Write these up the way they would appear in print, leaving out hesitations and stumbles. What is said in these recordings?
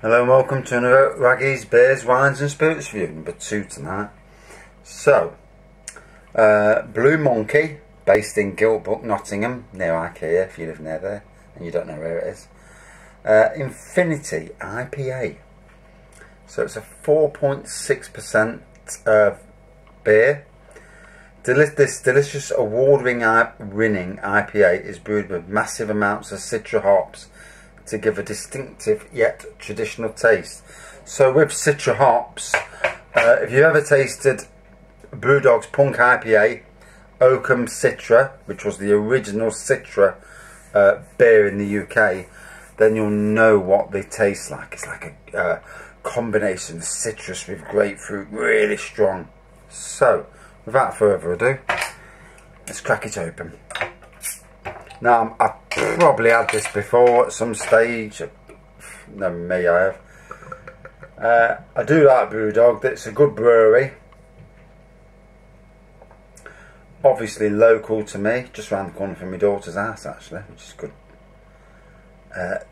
Hello and welcome to another Raggy's Beers, Wines and Spirits review, number 2 tonight. So, Blue Monkey, based in Giltbrook, Nottingham, near IPA if you live near there and you don't know where it is. Infinity IPA. So it's a 4.6% beer. This delicious award-winning IPA is brewed with massive amounts of citra hops to give a distinctive yet traditional taste. So with citra hops, if you've ever tasted Brewdog's Punk IPA, Oakham Citra, which was the original Citra beer in the UK, then you'll know what they taste like. It's like a combination of citrus with grapefruit, really strong. So, without further ado, let's crack it open. Now, I've probably had this before at some stage. No, me, I have. I do like Brewdog. It's a good brewery. Obviously local to me, just round the corner from my daughter's house actually, which is good.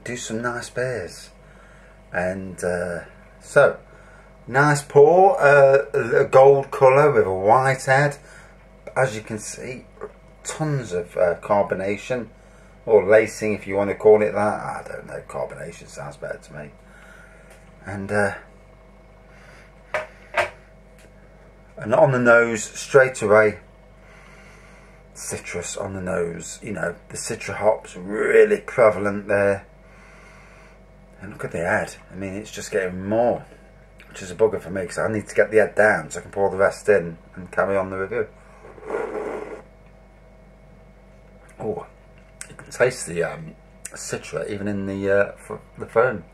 Do some nice beers. And so, nice pour, a gold colour with a white head. As you can see, tons of carbonation, or lacing if you want to call it that. I don't know, carbonation sounds better to me. And on the nose, straight away, citrus on the nose. You know, the citra hops really prevalent there. And look at the head. I mean, it's just getting more, which is a bugger for me because I need to get the head down so I can pour the rest in and carry on the review. Oh, you can taste the citra even in the foam.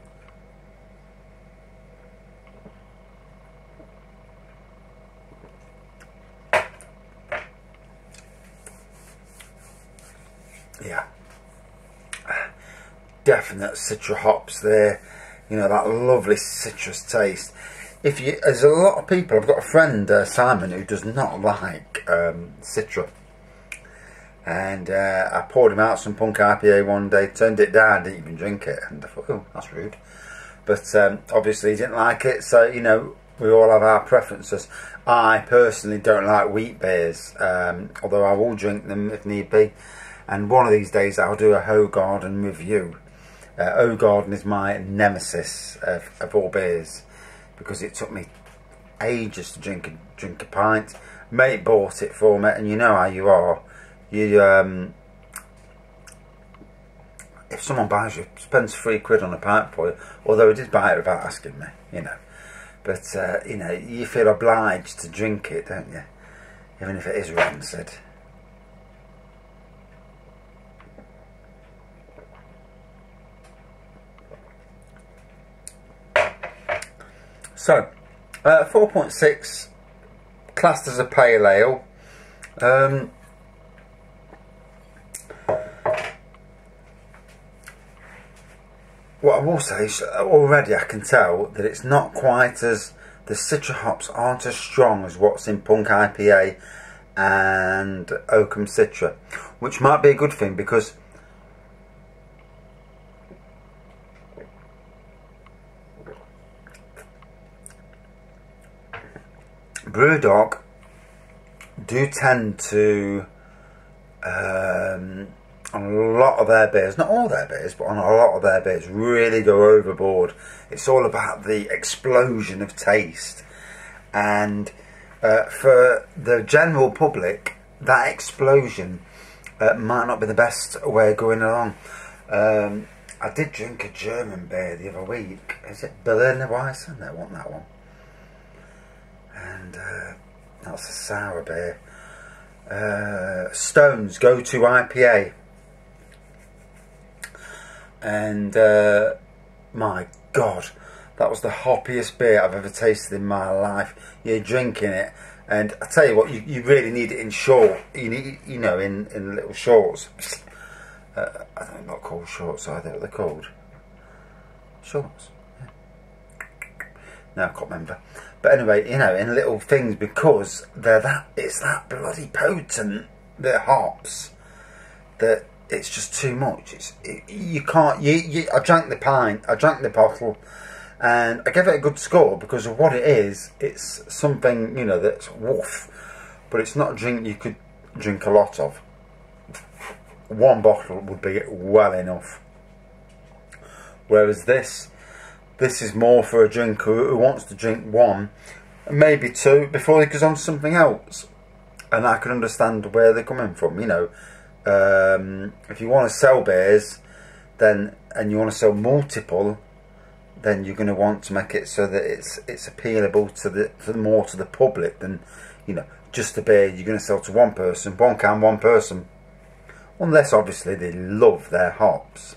Yeah, definite citra hops there. You know, that lovely citrus taste. There's a lot of people. I've got a friend, Simon, who does not like citra. And I poured him out some Punk IPA one day, turned it down, didn't even drink it, and I thought, oh, that's rude. But obviously he didn't like it, so, you know, we all have our preferences. I personally don't like wheat beers, although I will drink them if need be. And one of these days I'll do a Hoegaarden review. Hoegaarden is my nemesis of all beers, because it took me ages to drink a pint. Mate bought it for me, and you know how you are. You if someone buys you, spends £3 on a pint for you, although he did buy it without asking me, you know, but you know, you feel obliged to drink it, don't you, even if it is rancid. So 4.6, classed as a pale ale. What I will say is, already I can tell that it's not quite as, the citra hops aren't as strong as what's in Punk IPA and Oakham Citra, which might be a good thing because Brewdog do tend to on a lot of their beers, not all their beers, but on a lot of their beers, really go overboard. It's all about the explosion of taste, and for the general public, that explosion might not be the best way of going along. I did drink a German beer the other week. Is it Berliner Weisse? No, it wasn't that one. And that's a sour beer. Stone's Go-To IPA. And my God, that was the hoppiest beer I've ever tasted in my life. You're drinking it, and I tell you what, you really need it in short. You need, you know, in little shorts. I don't know, not called shorts either. What they're called? Shorts. Yeah. No, I can't remember. But anyway, you know, in little things, because it's that bloody potent, the hops, that it's just too much. You can't. I drank the pint. I drank the bottle, and I give it a good score because of what it is. It's something, you know, that's woof, but it's not a drink you could drink a lot of. One bottle would be well enough. Whereas this is more for a drinker who wants to drink one, maybe two, before he goes on to something else. And I can understand where they're coming from, you know. If you want to sell beers, then, and you want to sell multiple, then you're going to want to make it so that it's appealable to the public than, you know, just a beer you're going to sell to one person, one can, one person. Unless obviously they love their hops.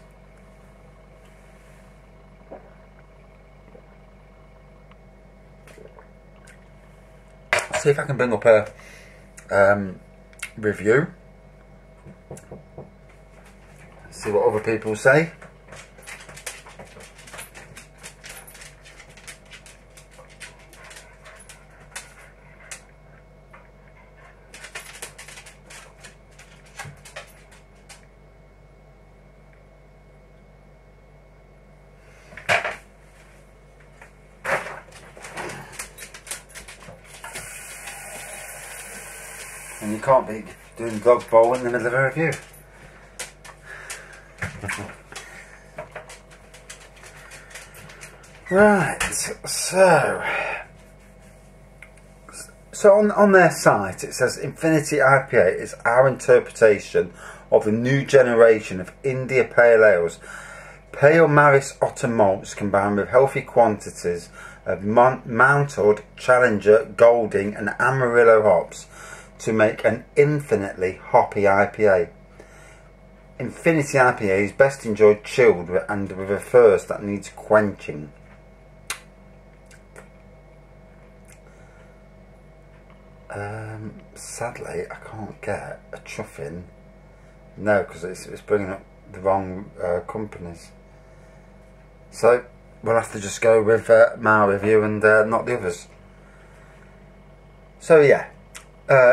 See if I can bring up a review. See what other people say. And you can't be doing dog bowl in the middle of a review. Right, so on their site it says Infinity IPA is our interpretation of the new generation of India Pale Ales. Pale Maris Otter malts combined with healthy quantities of Mountwood, Challenger, Golding and Amarillo hops to make an infinitely hoppy IPA. Infinity IPA is best enjoyed chilled and with a thirst that needs quenching. Sadly, I can't get a chuffing. No, because it's bringing up the wrong companies. So we'll have to just go with my review and not the others. So yeah,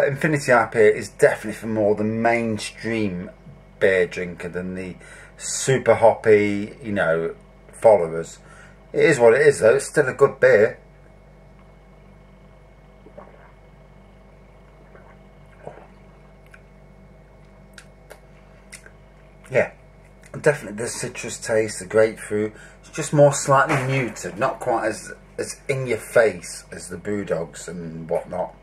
Infinity IPA is definitely for more the mainstream beer drinker than the super hoppy, you know, followers. It is what it is though. It's still a good beer. Yeah, definitely the citrus taste, the grapefruit. It's just more slightly muted, not quite as in your face as the Brewdogs and whatnot.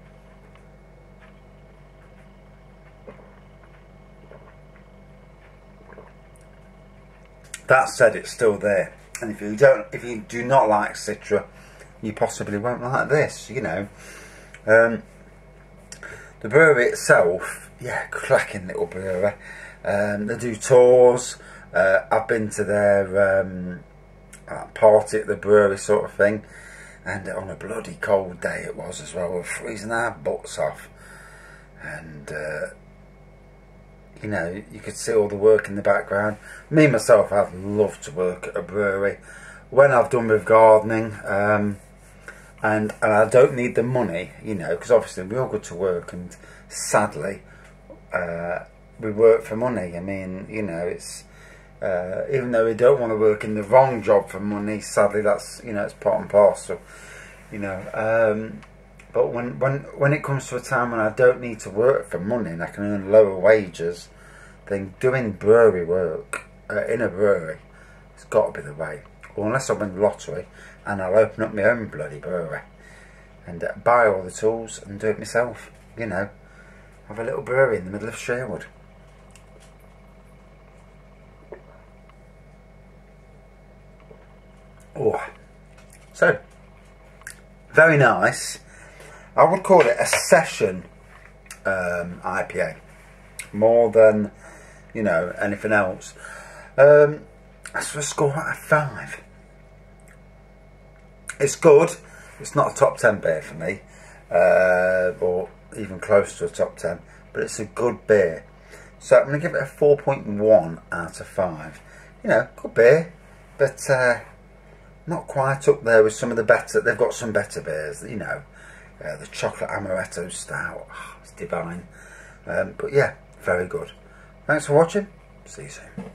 That said, it's still there, and if you do not like Citra, you possibly won't like this. You know, the brewery itself, yeah, cracking little brewery. They do tours. I've been to their party at the brewery sort of thing, and on a bloody cold day it was as well. We're freezing our butts off, and you know, you could see all the work in the background. Me myself, I'd love to work at a brewery when I've done with gardening, and I don't need the money, you know, because obviously we all go to work, and sadly we work for money. I mean, you know, it's even though we don't want to work in the wrong job for money, sadly that's, you know, it's part and parcel, you know. But when it comes to a time when I don't need to work for money and I can earn lower wages, then doing brewery work in a brewery, it's got to be the way. Or unless I win the lottery and I'll open up my own bloody brewery and buy all the tools and do it myself, you know. Have a little brewery in the middle of Sherwood. Oh, so very nice. I would call it a session IPA more than, you know, anything else. That's for a score out of 5. It's good. It's not a top 10 beer for me, or even close to a top 10, but it's a good beer. So I'm going to give it a 4.1 out of 5. You know, good beer, but not quite up there with some of the better. They've got some better beers, you know. The chocolate amaretto stout, oh, it's divine. But yeah, very good. Thanks for watching. See you soon.